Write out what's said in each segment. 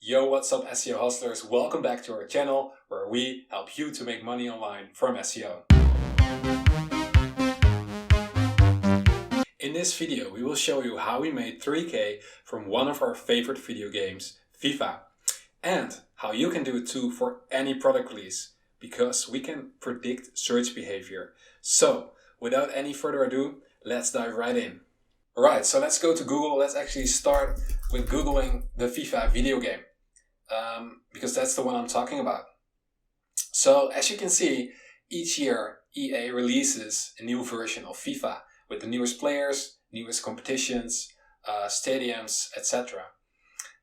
Yo, what's up SEO hustlers? Welcome back to our channel where we help you to make money online from SEO. In this video, we will show you how we made 3K from one of our favorite video games, FIFA, and how you can do it too for any product release, because we can predict search behavior. So, without any further ado, let's dive right in. Alright, so let's go to Google. Let's actually start with Googling the FIFA video game, because that's the one I'm talking about. So as you can see, each year EA releases a new version of FIFA with the newest players, newest competitions, stadiums, etc.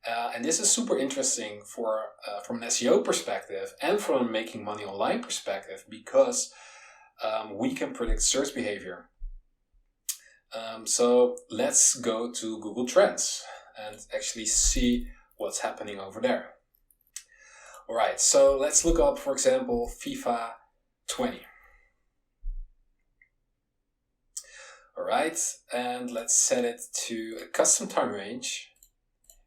And this is super interesting from an SEO perspective and from a making money online perspective, because we can predict search behavior. So let's go to Google Trends and actually see what's happening over there. Alright, so let's look up, for example, FIFA 20. Alright, and let's set it to a custom time range,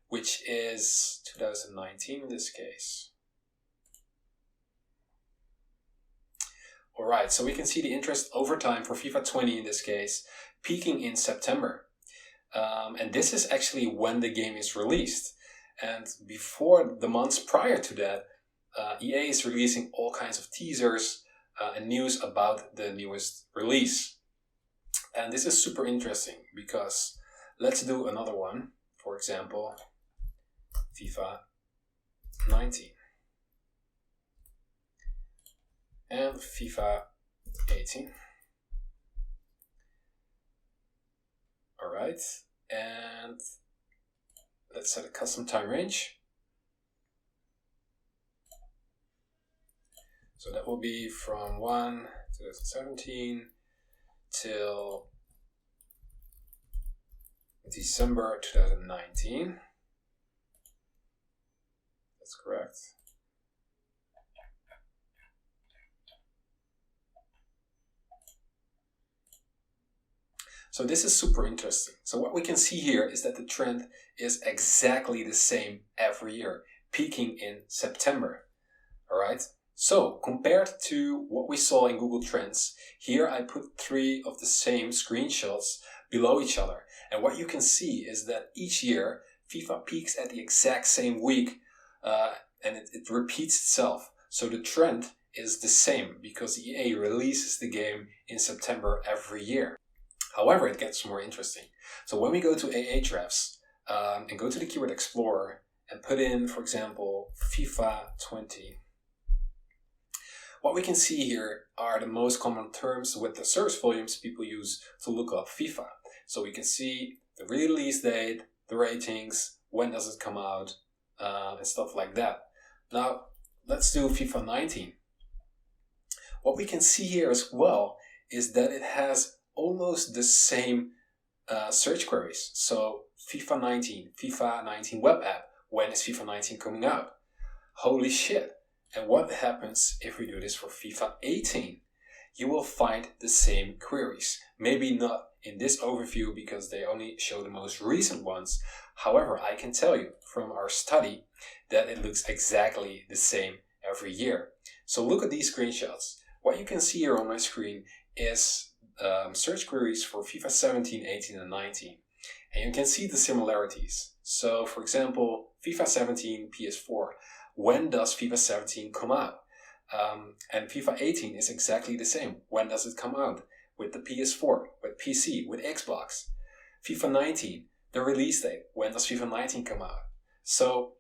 which is 2019 in this case. Alright, so we can see the interest over time for FIFA 20 in this case, peaking in September. And this is actually when the game is released. And before the months prior to that, EA is releasing all kinds of teasers and news about the newest release. And this is super interesting because let's do another one. For example, FIFA 19 and FIFA 18. Alright, and let's set a custom time range. So that will be from 2017 till December 2019. That's correct. So this is super interesting. So what we can see here is that the trend is exactly the same every year, peaking in September. Alright, so compared to what we saw in Google Trends, here I put 3 of the same screenshots below each other. And what you can see is that each year FIFA peaks at the exact same week, and it repeats itself. So the trend is the same because EA releases the game in September every year. However, it gets more interesting. So when we go to Ahrefs and go to the Keyword Explorer and put in, for example, FIFA 20, what we can see here are the most common terms with the search volumes people use to look up FIFA. So we can see the release date, the ratings, when does it come out, and stuff like that. Now, let's do FIFA 19. What we can see here as well is that it has almost the same search queries. So FIFA 19 web app, when is FIFA 19 coming out? Holy shit. And what happens if we do this for FIFA 18? You will find the same queries. Maybe not in this overview because they only show the most recent ones. However, I can tell you from our study that it looks exactly the same every year. So look at these screenshots. What you can see here on my screen is search queries for FIFA 17, 18 and 19. And you can see the similarities. So for example, FIFA 17 PS4. When does FIFA 17 come out? And FIFA 18 is exactly the same. When does it come out? With the PS4, with PC, with Xbox. FIFA 19, the release date. When does FIFA 19 come out? So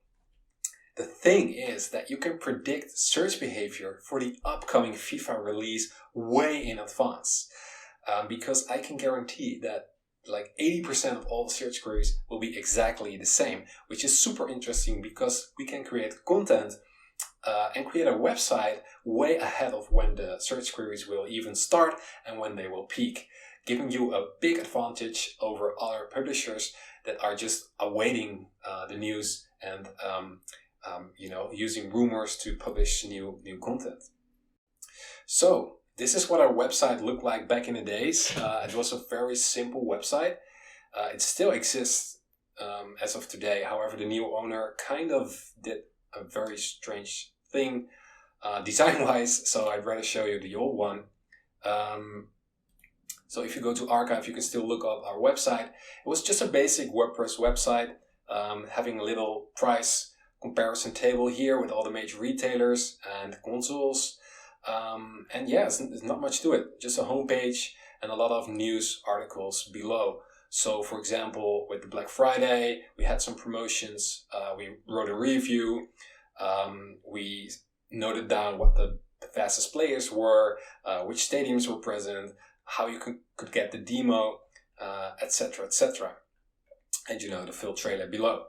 the thing is that you can predict search behavior for the upcoming FIFA release way in advance. Because I can guarantee that like 80% of all the search queries will be exactly the same, which is super interesting because we can create content and create a website way ahead of when the search queries will even start and when they will peak, giving you a big advantage over other publishers that are just awaiting the news and using rumors to publish new content. So this is what our website looked like back in the days. It was a very simple website. It still exists as of today. However, the new owner kind of did a very strange thing design-wise, so I'd rather show you the old one. So if you go to archive, you can still look up our website. It was just a basic WordPress website, having a little price comparison table here with all the major retailers and consoles. And yeah, there's not much to it. Just a homepage and a lot of news articles below. So for example, with the Black Friday, we had some promotions. We wrote a review. We noted down what the fastest players were, which stadiums were present, how you could get the demo, etc., etc. And you know, the full trailer below.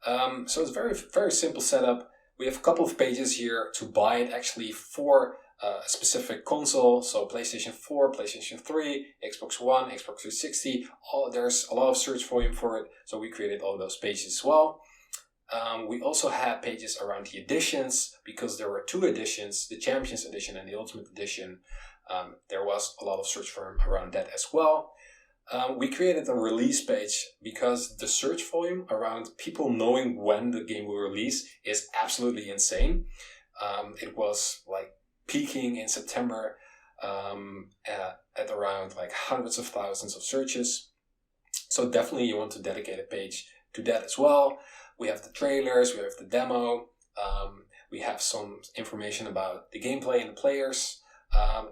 So it's very, very simple setup. We have a couple of pages here to buy it actually for a specific console. So PlayStation 4, PlayStation 3, Xbox One, Xbox 360. There's a lot of search volume for it. So we created all those pages as well. We also had pages around the editions, because there were two editions, the Champions Edition and the Ultimate Edition. There was a lot of search volume around that as well. We created a release page because the search volume around people knowing when the game will release is absolutely insane. It was like peaking in September at around like hundreds of thousands of searches. So definitely you want to dedicate a page to that as well. We have the trailers, we have the demo, we have some information about the gameplay and the players,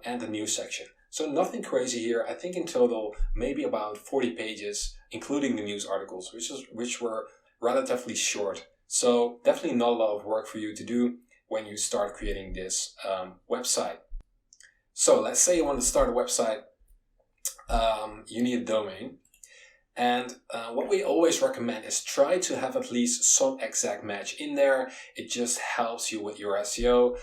and the news section. So nothing crazy here. I think in total maybe about 40 pages, including the news articles, which were relatively short. So definitely not a lot of work for you to do when you start creating this website. So let's say you want to start a website. You need a domain. And what we always recommend is try to have at least some exact match in there. It just helps you with your SEO.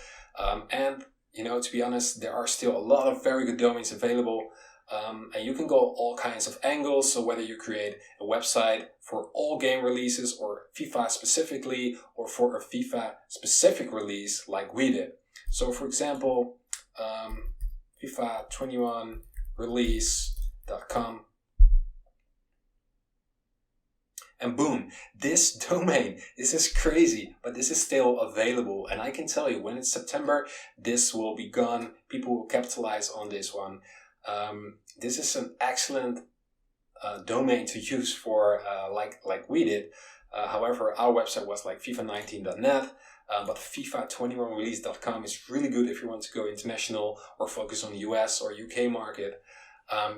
And you know, to be honest, there are still a lot of very good domains available. And you can go all kinds of angles. So whether you create a website for all game releases or FIFA specifically, or for a FIFA specific release like we did. So for example, FIFA 21 release.com. And boom, this domain, this is crazy, but this is still available. And I can tell you, when it's September, this will be gone. People will capitalize on this one. This is an excellent domain to use for like we did. However, our website was like FIFA19.net, but FIFA21release.com is really good if you want to go international or focus on the US or UK market.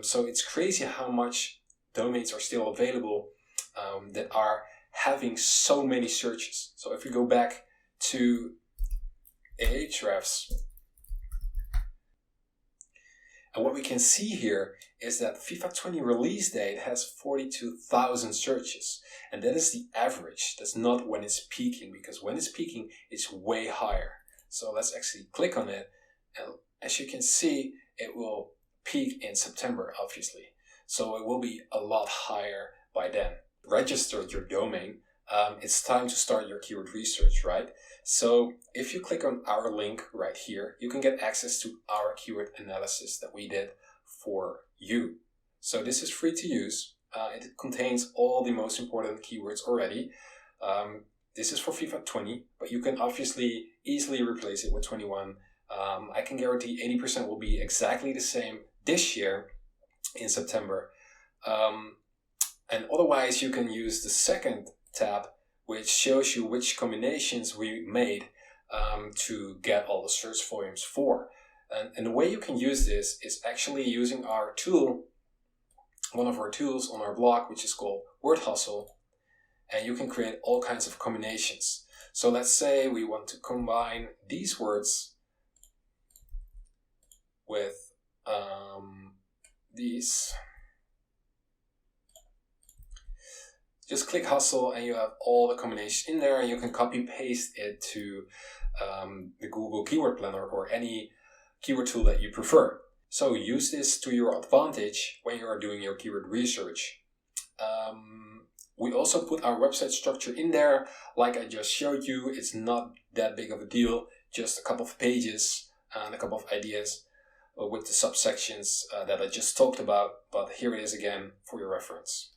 So it's crazy how much domains are still available that are having so many searches. So if we go back to Ahrefs, and what we can see here is that FIFA 20 release date has 42,000 searches. And that is the average. That's not when it's peaking, because when it's peaking, it's way higher. So let's actually click on it. And as you can see, it will peak in September, obviously. So it will be a lot higher by then. Registered your domain. It's time to start your keyword research, right? So if you click on our link right here, you can get access to our keyword analysis that we did for you. So this is free to use. It contains all the most important keywords already. This is for FIFA 20, but you can obviously easily replace it with 21. I can guarantee 80% will be exactly the same this year in September. And otherwise, you can use the second tab, which shows you which combinations we made to get all the search volumes for. And the way you can use this is actually using our tool, one of our tools on our blog, which is called Word Hustle. And you can create all kinds of combinations. So let's say we want to combine these words with these. Just click Hustle and you have all the combinations in there, and you can copy paste it to the Google Keyword Planner or any keyword tool that you prefer. So use this to your advantage when you are doing your keyword research. We also put our website structure in there. Like I just showed you, it's not that big of a deal, just a couple of pages and a couple of ideas with the subsections that I just talked about, but here it is again for your reference.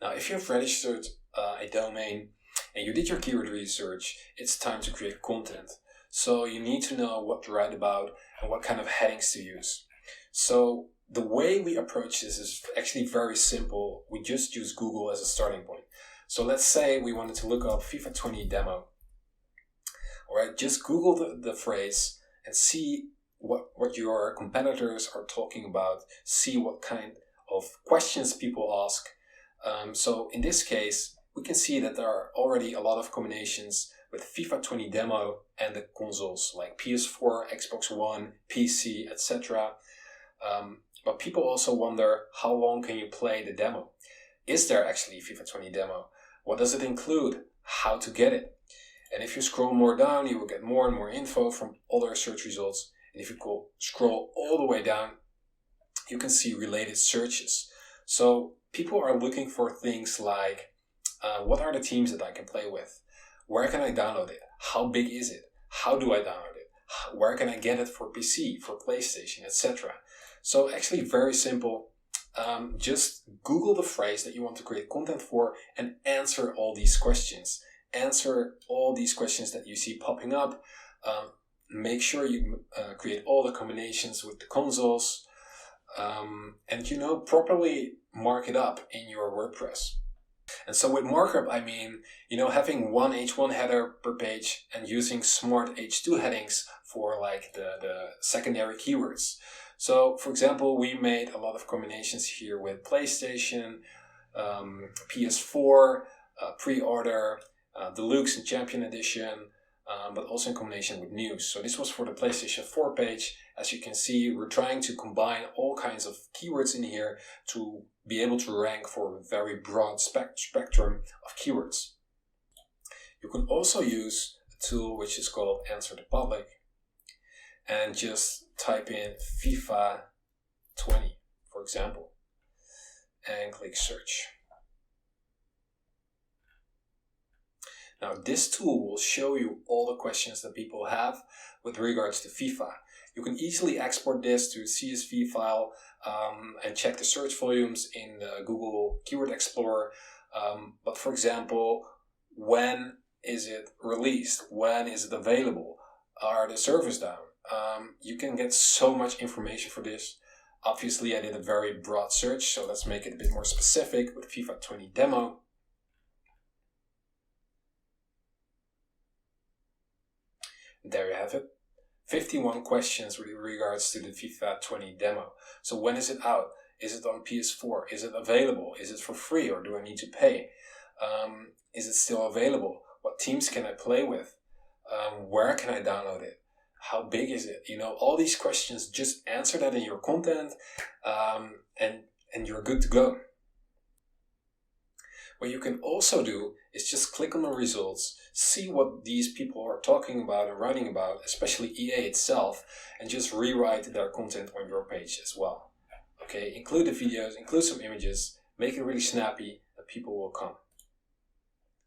Now, if you've registered a domain and you did your keyword research, it's time to create content. So you need to know what to write about and what kind of headings to use. So the way we approach this is actually very simple. We just use Google as a starting point. So let's say we wanted to look up FIFA 20 demo. All right, just Google the phrase and see what your competitors are talking about. See what kind of questions people ask. So in this case, we can see that there are already a lot of combinations with FIFA 20 demo and the consoles like PS4, Xbox One, PC, etc. But people also wonder, how long can you play the demo? Is there actually FIFA 20 demo? What does it include? How to get it? And if you scroll more down, you will get more and more info from other search results. And if you scroll all the way down, you can see related searches. So people are looking for things like, what are the teams that I can play with? Where can I download it? How big is it? How do I download it? Where can I get it for PC, for PlayStation, etc.? So actually very simple. Just Google the phrase that you want to create content for and answer all these questions. Answer all these questions that you see popping up. Make sure you create all the combinations with the consoles. And properly mark it up in your WordPress. And so with markup, I mean, having one H1 header per page and using smart H2 headings for like the secondary keywords. So for example, we made a lot of combinations here with PlayStation, PS4, pre-order, Deluxe and Champion Edition, but also in combination with news. So this was for the PlayStation 4 page. As you can see, we're trying to combine all kinds of keywords in here to be able to rank for a very broad spectrum of keywords. You can also use a tool which is called Answer the Public and just type in FIFA 20, for example, and click search. Now this tool will show you all the questions that people have with regards to FIFA. You can easily export this to a CSV file and check the search volumes in the Google Keyword Explorer. But for example, when is it released? When is it available? Are the servers down? You can get so much information for this. Obviously, I did a very broad search, so let's make it a bit more specific with FIFA 20 demo. There you have it. 51 questions with regards to the FIFA 20 demo. So when is it out? Is it on PS4? Is it available? Is it for free or do I need to pay? Is it still available? What teams can I play with? Where can I download it? How big is it? All these questions, just answer that in your content and you're good to go. What you can also do is just click on the results, see what these people are talking about and writing about, especially EA itself, and just rewrite their content on your page as well. Okay, include the videos, include some images, make it really snappy, and people will come.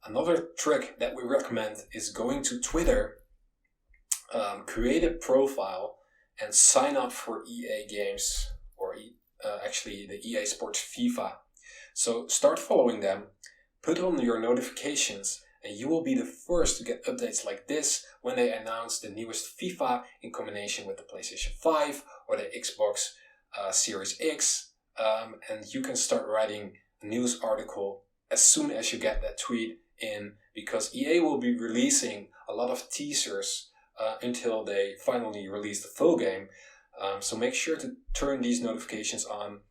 Another trick that we recommend is going to Twitter, create a profile, and sign up for EA games, or actually the EA Sports FIFA. So start following them, put on your notifications, and you will be the first to get updates like this when they announce the newest FIFA in combination with the PlayStation 5 or the Xbox Series X. And you can start writing a news article as soon as you get that tweet in, because EA will be releasing a lot of teasers until they finally release the full game. So make sure to turn these notifications on.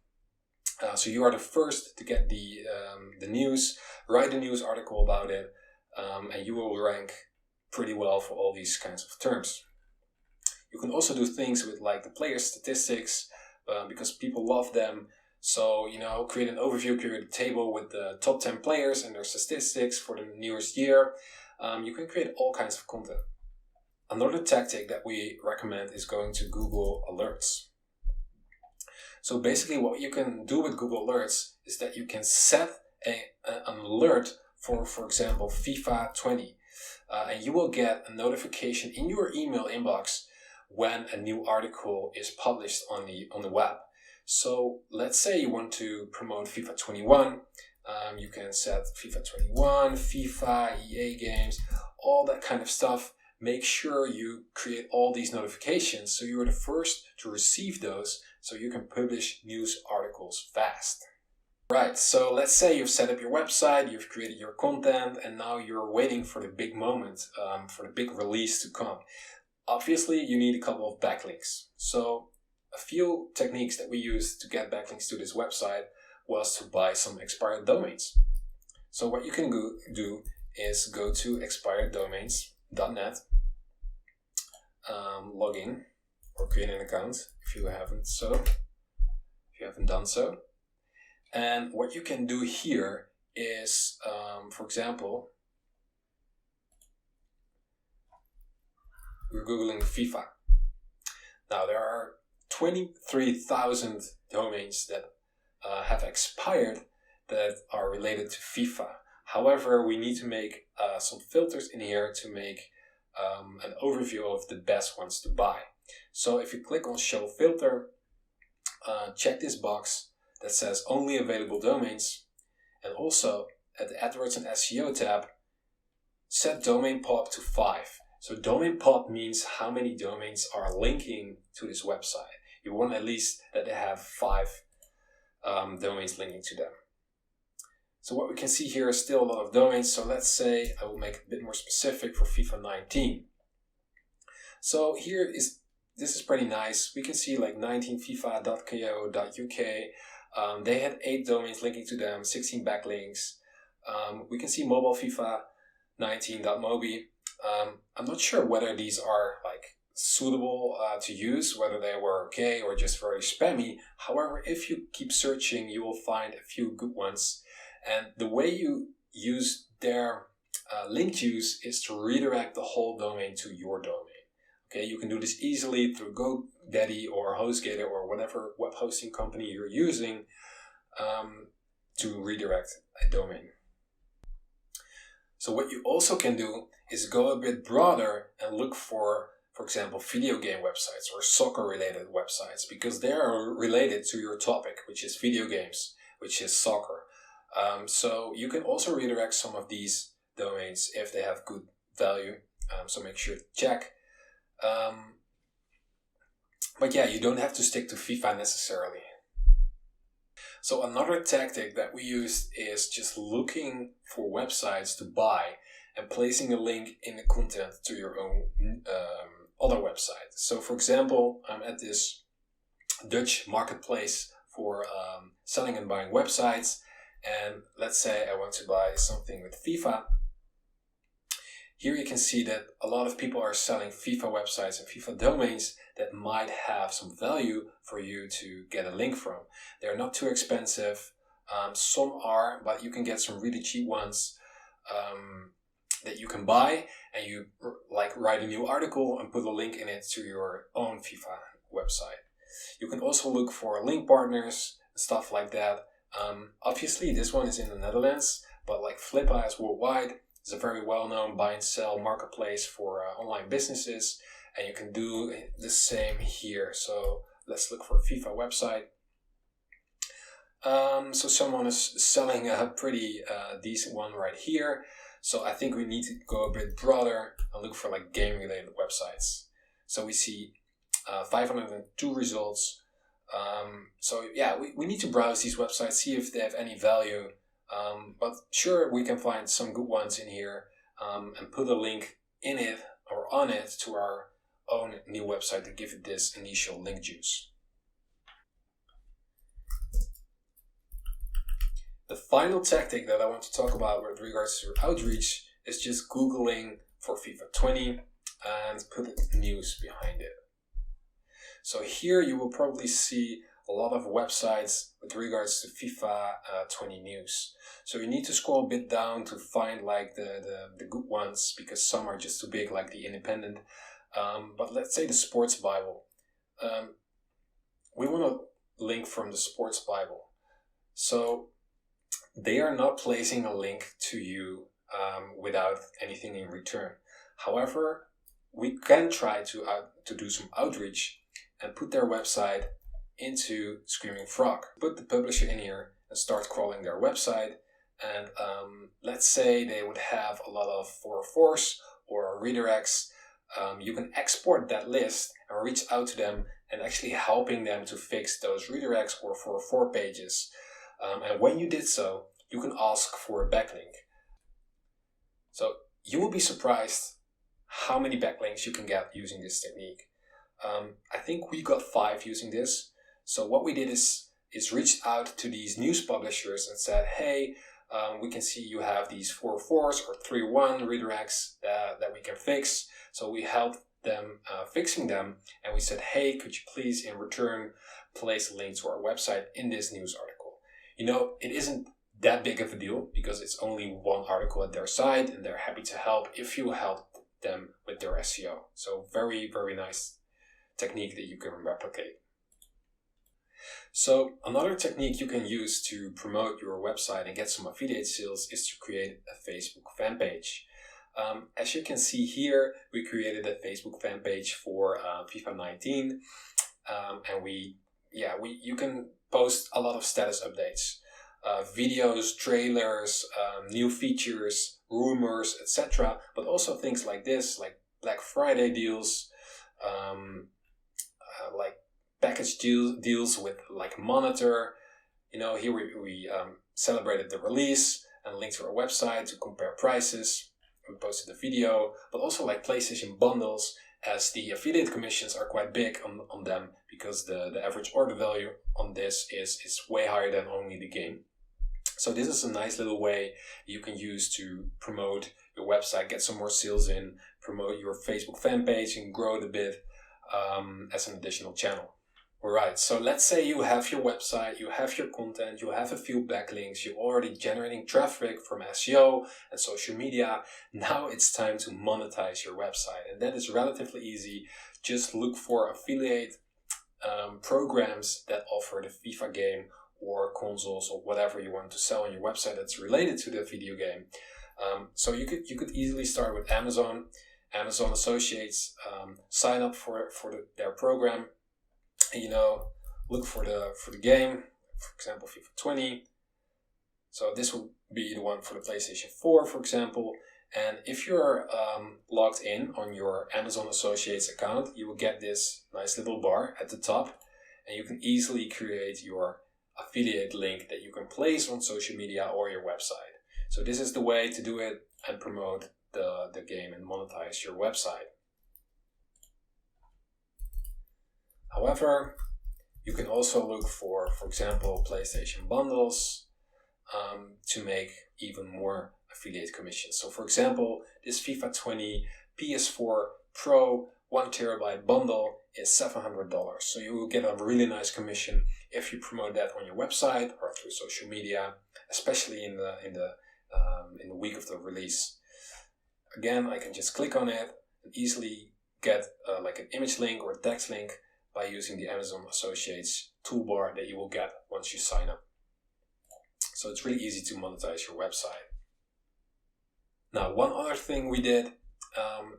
So you are the first to get the news, write a news article about it, and you will rank pretty well for all these kinds of terms. You can also do things with like the player statistics, because people love them. So, create an overview, create a table with the top 10 players and their statistics for the newest year. You can create all kinds of content. Another tactic that we recommend is going to Google Alerts. So basically what you can do with Google Alerts is that you can set an alert for example, FIFA 20. And you will get a notification in your email inbox when a new article is published on the web. So let's say you want to promote FIFA 21. You can set FIFA 21, FIFA, EA games, all that kind of stuff. Make sure you create all these notifications so you are the first to receive those, so you can publish news articles fast. Right, so let's say you've set up your website, you've created your content, and now you're waiting for the big moment, for the big release to come. Obviously, you need a couple of backlinks. So a few techniques that we used to get backlinks to this website was to buy some expired domains. So what you can do is go to expireddomains.net, log in or create an account if you haven't done so. And what you can do here is, for example, we're Googling FIFA. Now there are 23,000 domains that have expired that are related to FIFA. However, we need to make some filters in here to make an overview of the best ones to buy. So if you click on Show Filter, check this box that says Only Available Domains, and also at the AdWords and SEO tab, set domain pop to 5. So domain pop means how many domains are linking to this website. You want at least that they have 5 domains linking to them. So what we can see here is still a lot of domains. So let's say I will make it a bit more specific for FIFA 19. So this is pretty nice. We can see like 19fifa.co.uk. They had 8 domains linking to them, 16 backlinks. We can see mobile FIFA 19.mobi. I'm not sure whether these are like suitable to use, whether they were okay or just very spammy. However, if you keep searching, you will find a few good ones. And the way you use their link use is to redirect the whole domain to your domain. Okay, you can do this easily through GoDaddy or HostGator or whatever web hosting company you're using to redirect a domain. So what you also can do is go a bit broader and look for example, video game websites or soccer related websites, because they are related to your topic, which is video games, which is soccer. So you can also redirect some of these domains if they have good value. So make sure to check. But yeah, you don't have to stick to FIFA necessarily. So another tactic that we used is just looking for websites to buy and placing a link in the content to your own other website. So for example, I'm at this Dutch marketplace for selling and buying websites. And let's say I want to buy something with FIFA. Here you can see that a lot of people are selling FIFA websites and FIFA domains that might have some value for you to get a link from. They're not too expensive. Some are, but you can get some really cheap ones that you can buy, and you like write a new article and put a link in it to your own FIFA website. You can also look for link partners and stuff like that. Obviously this one is in the Netherlands, but like Flippa is worldwide. It's a very well-known buy and sell marketplace for online businesses, and you can do the same here. So let's look for a FIFA website. So someone is selling a pretty decent one right here. So I think we need to go a bit broader and look for like game-related websites. So we see 502 results. So yeah, we need to browse these websites, see if they have any value. But sure, we can find some good ones in here and put a link in it or on it to our own new website to give it this initial link juice. The final tactic that I want to talk about with regards to outreach is just Googling for FIFA 20 and put news behind it. So here you will probably see a lot of websites with regards to FIFA 20 news. So you need to scroll a bit down to find like the good ones, because some are just too big, like the Independent. But let's say the Sports Bible. We want to link from the Sports Bible. So they are not placing a link to you without anything in return. However, we can try to do some outreach and put their website into Screaming Frog. Put the publisher in here and start crawling their website. and let's say they would have a lot of 404s or redirects, you can export that list and reach out to them and actually helping them to fix those redirects or 404 pages. And when you did so, you can ask for a backlink. So you will be surprised how many backlinks you can get using this technique. I think we got 5 using this. So what we did is reached out to these news publishers and said, hey, we can see you have these 404s or 301 redirects that we can fix. So we helped them fixing them, and we said, hey, could you please in return place a link to our website in this news article? You know, it isn't that big of a deal because it's only one article at their site, and they're happy to help if you help them with their SEO. So very, very nice technique that you can replicate. So another technique you can use to promote your website and get some affiliate sales is to create a Facebook fan page. As you can see here, we created a Facebook fan page for FIFA 19, and you can post a lot of status updates, videos, trailers, new features, rumors, etc. But also things like this, like Black Friday deals, like package deals with like Monitor. You know, here we celebrated the release and linked to our website to compare prices. We posted a video, but also like PlayStation bundles, as the affiliate commissions are quite big on them because the average order value on this is way higher than only the game. So this is a nice little way you can use to promote your website, get some more sales in, promote your Facebook fan page and grow it a bit as an additional channel. Alright, so let's say you have your website, you have your content, you have a few backlinks, you're already generating traffic from SEO and social media. Now it's time to monetize your website, and that is relatively easy. Just look for affiliate programs that offer the FIFA game or consoles or whatever you want to sell on your website that's related to the video game. So you could easily start with Amazon Associates, sign up for their program. You know, look for the game, for example, FIFA 20. So this will be the one for the PlayStation 4, for example. And if you're logged in on your Amazon Associates account, you will get this nice little bar at the top, and you can easily create your affiliate link that you can place on social media or your website. So this is the way to do it and promote the game and monetize your website. However, you can also look for example, PlayStation bundles to make even more affiliate commissions. So for example, this FIFA 20 PS4 Pro 1TB bundle is $700. So you will get a really nice commission if you promote that on your website or through social media, especially in the week of the release. Again, I can just click on it and easily get like an image link or a text link by using the Amazon Associates toolbar that you will get once you sign up. So it's really easy to monetize your website. Now, one other thing we did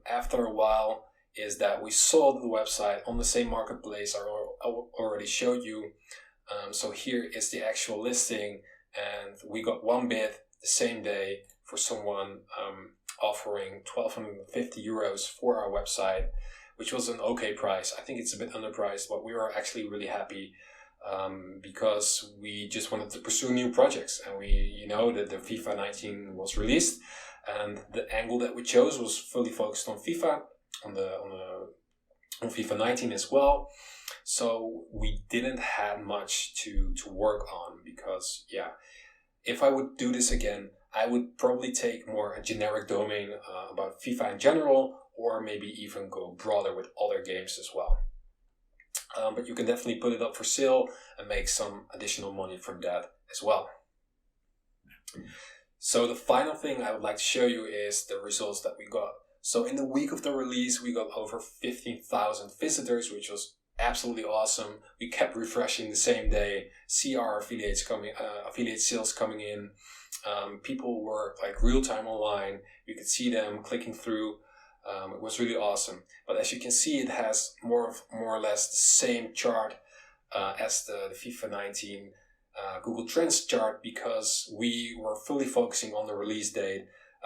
after a while is that we sold the website on the same marketplace I already showed you. So here is the actual listing, and we got one bid the same day for someone offering 1,250 euros for our website, which was an okay price. I think it's a bit underpriced, but we were actually really happy because we just wanted to pursue new projects, and that the FIFA 19 was released, and the angle that we chose was fully focused on FIFA, on FIFA 19 as well. So we didn't have much to work on because, if I would do this again, I would probably take more a generic domain about FIFA in general, or maybe even go broader with other games as well. But you can definitely put it up for sale and make some additional money from that as well. So the final thing I would like to show you is the results that we got. So in the week of the release, we got over 15,000 visitors, which was absolutely awesome. We kept refreshing the same day, see our affiliate sales coming in. People were like real time online. You could see them clicking through. It was really awesome. But as you can see, it has more or less the same chart as the FIFA 19 Google Trends chart because we were fully focusing on the release date.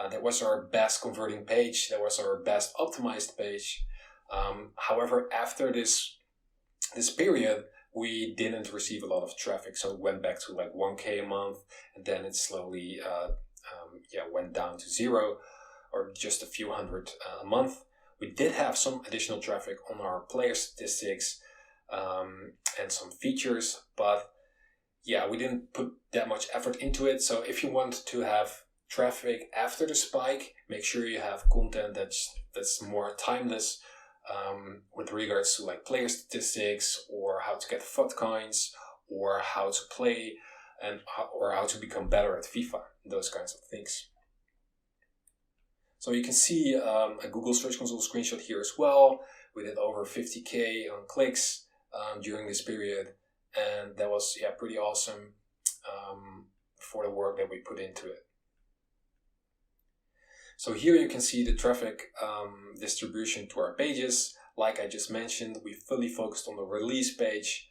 That was our best converting page. That was our best optimized page. However, after this period, we didn't receive a lot of traffic, so it went back to like 1K a month, and then it slowly went down to 0 or just a few hundred a month. We did have some additional traffic on our player statistics and some features, but yeah, we didn't put that much effort into it. So if you want to have traffic after the spike, make sure you have content that's more timeless with regards to like player statistics, or how to get FUT coins, or how to play, or how to become better at FIFA, those kinds of things. So you can see a Google Search Console screenshot here as well. We did over 50K on clicks during this period, and that was pretty awesome for the work that we put into it. So here you can see the traffic distribution to our pages. Like I just mentioned, we fully focused on the release page.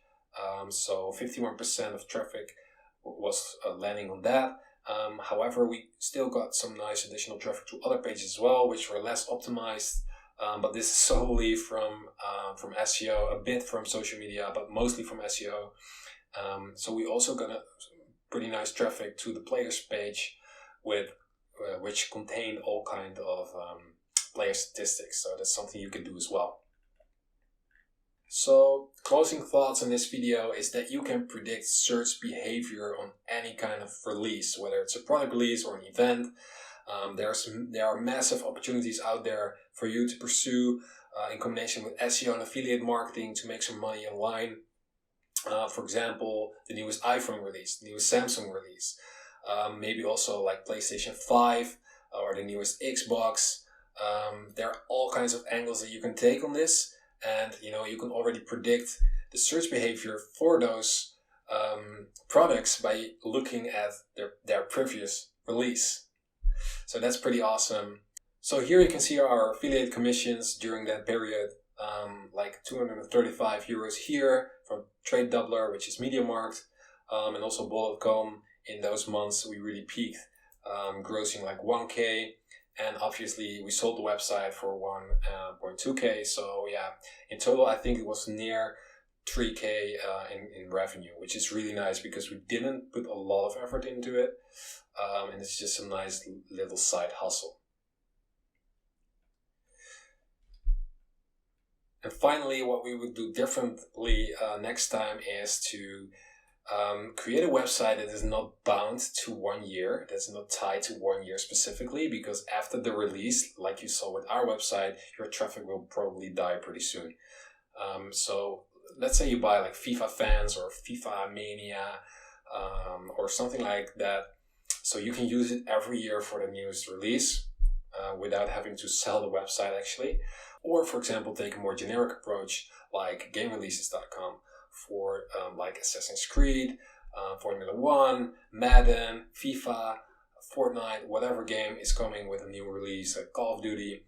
So 51% of traffic was landing on that. However, we still got some nice additional traffic to other pages as well, which were less optimized. But this is solely from SEO, a bit from social media, but mostly from SEO. So we also got a pretty nice traffic to the players page which contained all kind of player statistics. So that's something you can do as well. So closing thoughts on this video is that you can predict search behavior on any kind of release, whether it's a product release or an event. There are massive opportunities out there for you to pursue in combination with SEO and affiliate marketing to make some money online. For example, the newest iPhone release, the newest Samsung release, maybe also like PlayStation 5 or the newest Xbox. There are all kinds of angles that you can take on this, and you can already predict the search behavior for those products by looking at their previous release. So that's pretty awesome. So here you can see our affiliate commissions during that period, like 235 euros here from Trade Doubler, which is MediaMarkt, and also Bol.com. In those months, we really peaked, grossing like 1K. And obviously, we sold the website for 1.2K. So yeah, in total, I think it was near 3K in revenue, which is really nice because we didn't put a lot of effort into it. And it's just a nice little side hustle. And finally, what we would do differently next time is to create a website that is not bound to 1 year, that's not tied to 1 year specifically, because after the release, like you saw with our website, your traffic will probably die pretty soon. So let's say you buy like FIFA Fans or FIFA Mania or something like that. So you can use it every year for the newest release without having to sell the website actually. Or for example, take a more generic approach like GameReleases.com for like Assassin's Creed, Formula 1, Madden, FIFA, Fortnite, whatever game is coming with a new release, like Call of Duty.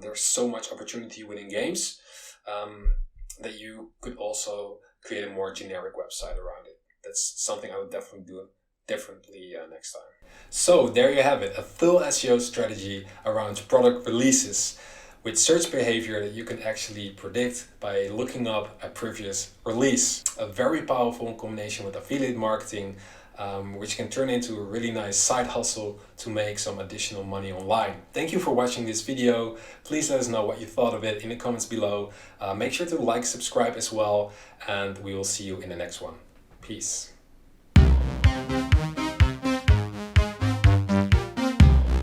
There's so much opportunity within games that you could also create a more generic website around it. That's something I would definitely do differently next time. So there you have it, a full SEO strategy around product releases with search behavior that you can actually predict by looking up a previous release. A very powerful combination with affiliate marketing, which can turn into a really nice side hustle to make some additional money online. Thank you for watching this video. Please let us know what you thought of it in the comments below. Make sure to like, subscribe as well, and we will see you in the next one. Peace.